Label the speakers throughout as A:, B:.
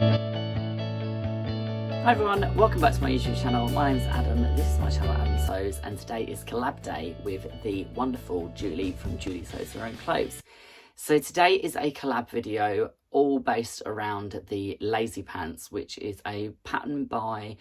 A: Hi everyone, welcome back to my YouTube channel. My name's Adam, this is my channel Adam Sews, and today is collab day with the wonderful Julie from Julie Sews Her Own Clothes. So today is a collab video all based around the Lazy Pants, which is a pattern by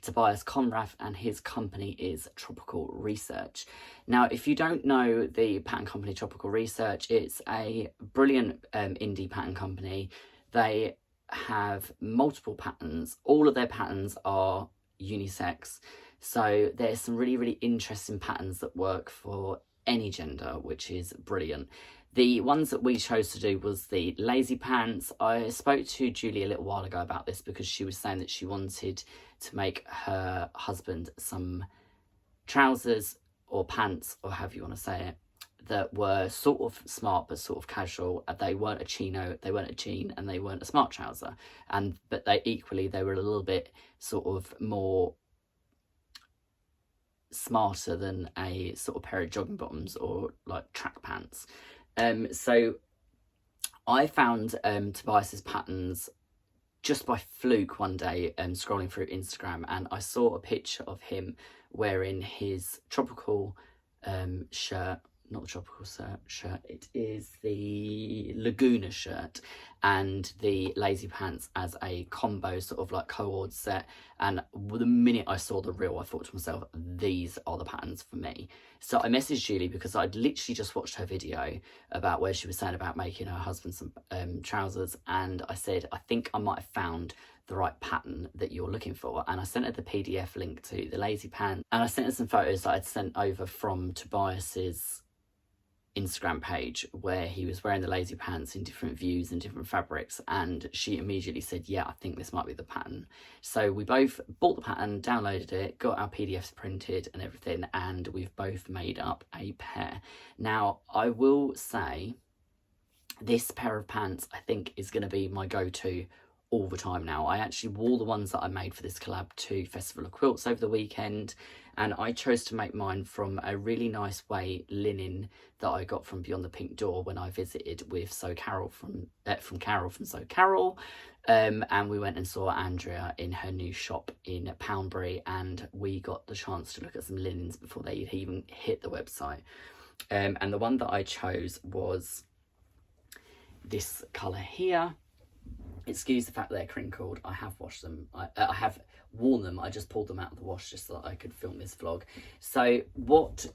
A: Tobias Conrath, and his company is Tropical Research. Now, if you don't know the pattern company Tropical Research, it's a brilliant indie pattern company. They have multiple patterns. All of their patterns are unisex, so there's some really interesting patterns that work for any gender, which is brilliant. The ones that we chose to do was the Lazy Pants. I spoke to Julie a little while ago about this because she was saying that she wanted to make her husband some trousers or pants, or however you want to say it, that were sort of smart but sort of casual. They weren't a chino, they weren't a jean, and they weren't a smart trouser. But they were a little bit sort of more smarter than a sort of pair of jogging bottoms or like track pants. So I found Tobias's patterns just by fluke one day, scrolling through Instagram, and I saw a picture of him wearing his tropical shirt. Not the tropical shirt, it is the Laguna shirt, and the Lazy Pants as a combo, sort of like co-ord set. And the minute I saw the reel, I thought to myself, these are the patterns for me. So I messaged Julie because I'd literally just watched her video about where she was saying about making her husband some trousers, and I said, I think I might have found the right pattern that you're looking for. And I sent her the PDF link to the Lazy Pants, and I sent her some photos that I'd sent over from Tobias's Instagram page where he was wearing the Lazy Pants in different views and different fabrics, and she immediately said, yeah, I think this might be the pattern. So we both bought the pattern, downloaded it, got our PDFs printed and everything, and we've both made up a pair. Now, I will say this pair of pants I think is going to be my go-to all the time now. I actually wore the ones that I made for this collab to Festival of Quilts over the weekend, and I chose to make mine from a really nice weight linen that I got from Beyond the Pink Door when I visited with Carol from So Carol, and we went and saw Andrea in her new shop in Poundbury, and we got the chance to look at some linens before they even hit the website. And the one that I chose was this colour here. Excuse the fact that they're crinkled. I have washed them. I have worn them. I just pulled them out of the wash just so that I could film this vlog. So what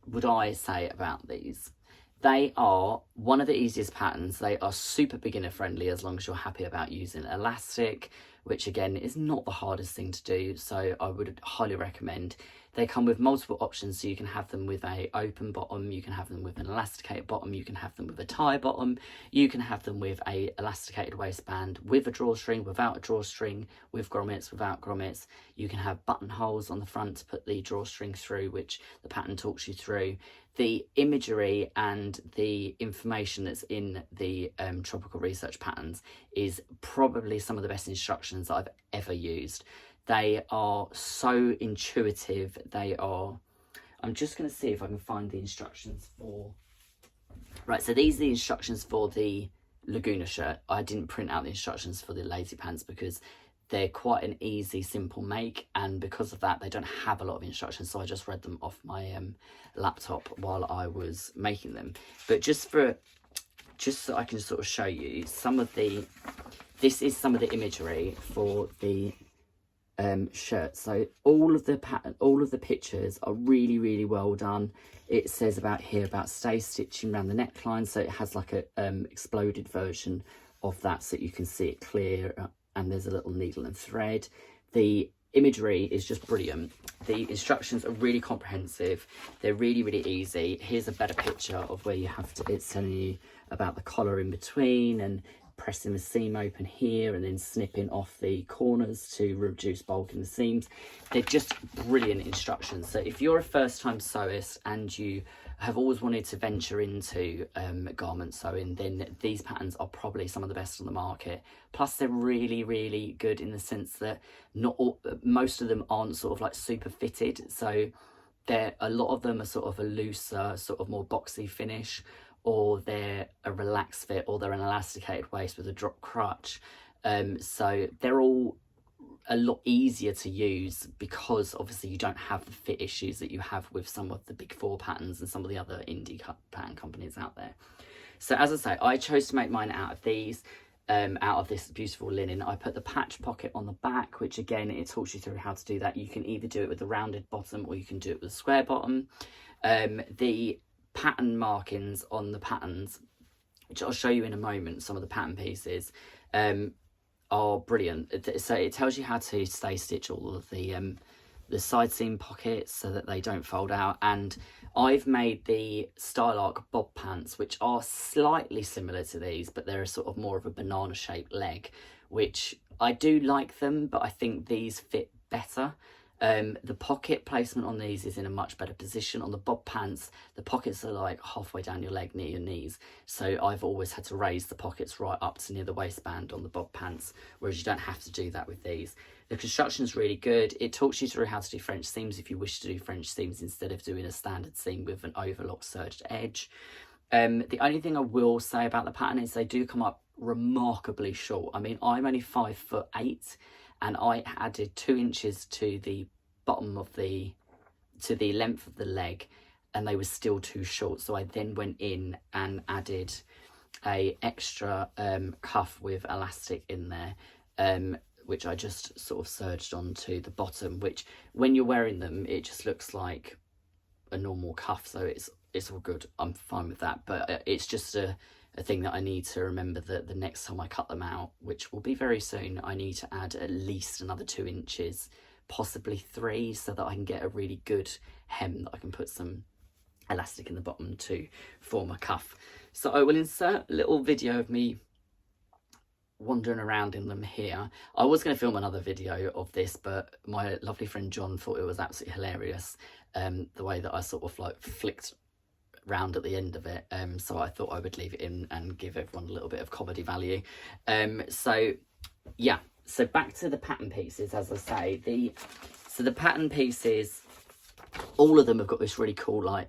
A: would I say about these? They are one of the easiest patterns. They are super beginner friendly as long as you're happy about using elastic, which again is not the hardest thing to do. So I would highly recommend. They come with multiple options, so you can have them with a open bottom, you can have them with an elasticated bottom, you can have them with a tie bottom, you can have them with a elasticated waistband, with a drawstring, without a drawstring, with grommets, without grommets. You can have buttonholes on the front to put the drawstring through, which the pattern talks you through. The imagery and the information that's in the Tropical Research patterns is probably some of the best instructions that I've ever used. They are so intuitive. I'm just going to see if I can find the instructions for... Right, so these are the instructions for the Laguna shirt. I didn't print out the instructions for the Lazy Pants because they're quite an easy, simple make, and because of that, they don't have a lot of instructions, so I just read them off my laptop while I was making them. But just so I can sort of show you this is some of the imagery for the shirt. So all of the pictures are really well done. It says about stay stitching around the neckline, so it has like a exploded version of that so you can see it clear, and there's a little needle and thread. The imagery is just brilliant. The instructions are really comprehensive. They're really easy. Here's a better picture of where you have to, it's telling you about the collar in between and pressing the seam open here and then snipping off the corners to reduce bulk in the seams. They're just brilliant instructions. So if you're a first-time sewist and you have always wanted to venture into garment sewing, then these patterns are probably some of the best on the market. Plus they're really good in the sense that most of them aren't sort of like super fitted, so a lot of them are sort of a looser, sort of more boxy finish, or they're a relaxed fit, or they're an elasticated waist with a drop crutch. So they're all a lot easier to use because obviously you don't have the fit issues that you have with some of the big four patterns and some of the other indie pattern companies out there. So as I say, I chose to make mine out of these, out of this beautiful linen. I put the patch pocket on the back, which again, it talks you through how to do that. You can either do it with a rounded bottom or you can do it with a square bottom. The pattern markings on the patterns, which I'll show you in a moment, some of the pattern pieces, are brilliant. So it tells you how to stay stitch all of the side seam pockets so that they don't fold out. And I've made the Style Arc bob pants, which are slightly similar to these, but they're sort of more of a banana shaped leg, which I do like them, but I think these fit better. The pocket placement on these is in a much better position. On the bob pants, the pockets are like halfway down your leg near your knees. So I've always had to raise the pockets right up to near the waistband on the bob pants, whereas you don't have to do that with these. The construction is really good. It talks you through how to do French seams if you wish to do French seams instead of doing a standard seam with an overlock serged edge. The only thing I will say about the pattern is they do come up remarkably short. I mean, I'm only 5'8", and I added 2 inches to the bottom of the length of the leg, and they were still too short. So I then went in and added a extra cuff with elastic in there, which I just sort of serged onto the bottom, which when you're wearing them, it just looks like a normal cuff. So it's all good. I'm fine with that, but it's just a thing that I need to remember that the next time I cut them out, which will be very soon, I need to add at least another 2 inches, possibly 3, so that I can get a really good hem that I can put some elastic in the bottom to form a cuff. So I will insert a little video of me wandering around in them here. I was going to film another video of this, but my lovely friend John thought it was absolutely hilarious, the way that I sort of like flicked round at the end of it, so I thought I would leave it in and give everyone a little bit of comedy value. So yeah, so back to the pattern pieces. As I say, the pattern pieces, all of them have got this really cool like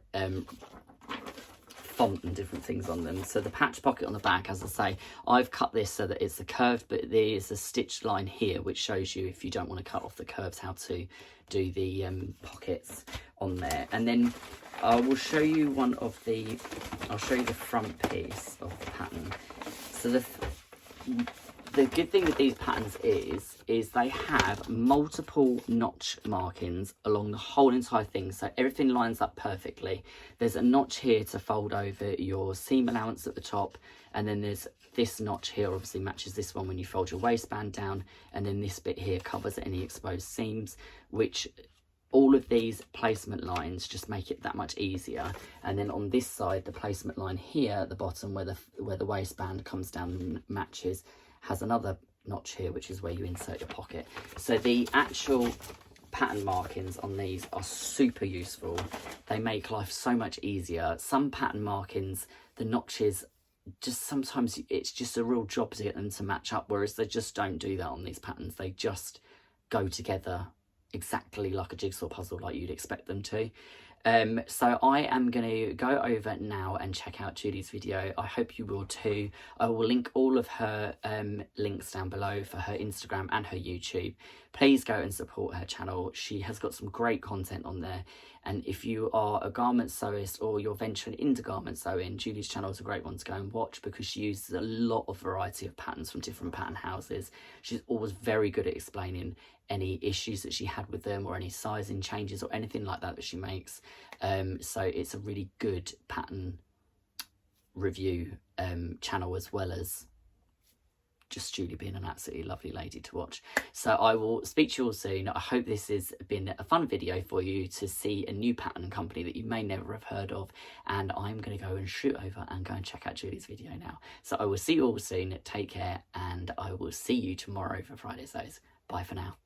A: font and different things on them. So the patch pocket on the back, as I say, I've cut this so that it's a curved, but there's a stitched line here which shows you, if you don't want to cut off the curves, how to do the pockets on there. And then I will show you I'll show you the front piece of the pattern. So the good thing with these patterns is they have multiple notch markings along the whole entire thing, so everything lines up perfectly. There's a notch here to fold over your seam allowance at the top, and then there's this notch here, obviously matches this one when you fold your waistband down, and then this bit here covers any exposed seams, which all of these placement lines just make it that much easier. And then on this side, the placement line here at the bottom where the waistband comes down and matches has another notch here, which is where you insert your pocket. So the actual pattern markings on these are super useful. They make life so much easier. Some pattern markings, the notches, just sometimes it's just a real job to get them to match up, whereas they just don't do that on these patterns. They just go together exactly like a jigsaw puzzle, like you'd expect them to. So I am going to go over now and check out Julie's video. I hope you will too. I will link all of her links down below for her Instagram and her YouTube. Please go and support her channel. She has got some great content on there. And if you are a garment sewist or you're venturing into garment sewing, Julie's channel is a great one to go and watch because she uses a lot of variety of patterns from different pattern houses. She's always very good at explaining any issues that she had with them or any sizing changes or anything like that she makes. So it's a really good pattern review channel, as well as just Julie being an absolutely lovely lady to watch. So I will speak to you all soon. I hope this has been a fun video for you to see a new pattern company that you may never have heard of. And I'm going to go and shoot over and go and check out Julie's video now. So I will see you all soon. Take care, and I will see you tomorrow for Friday Sews. Bye for now.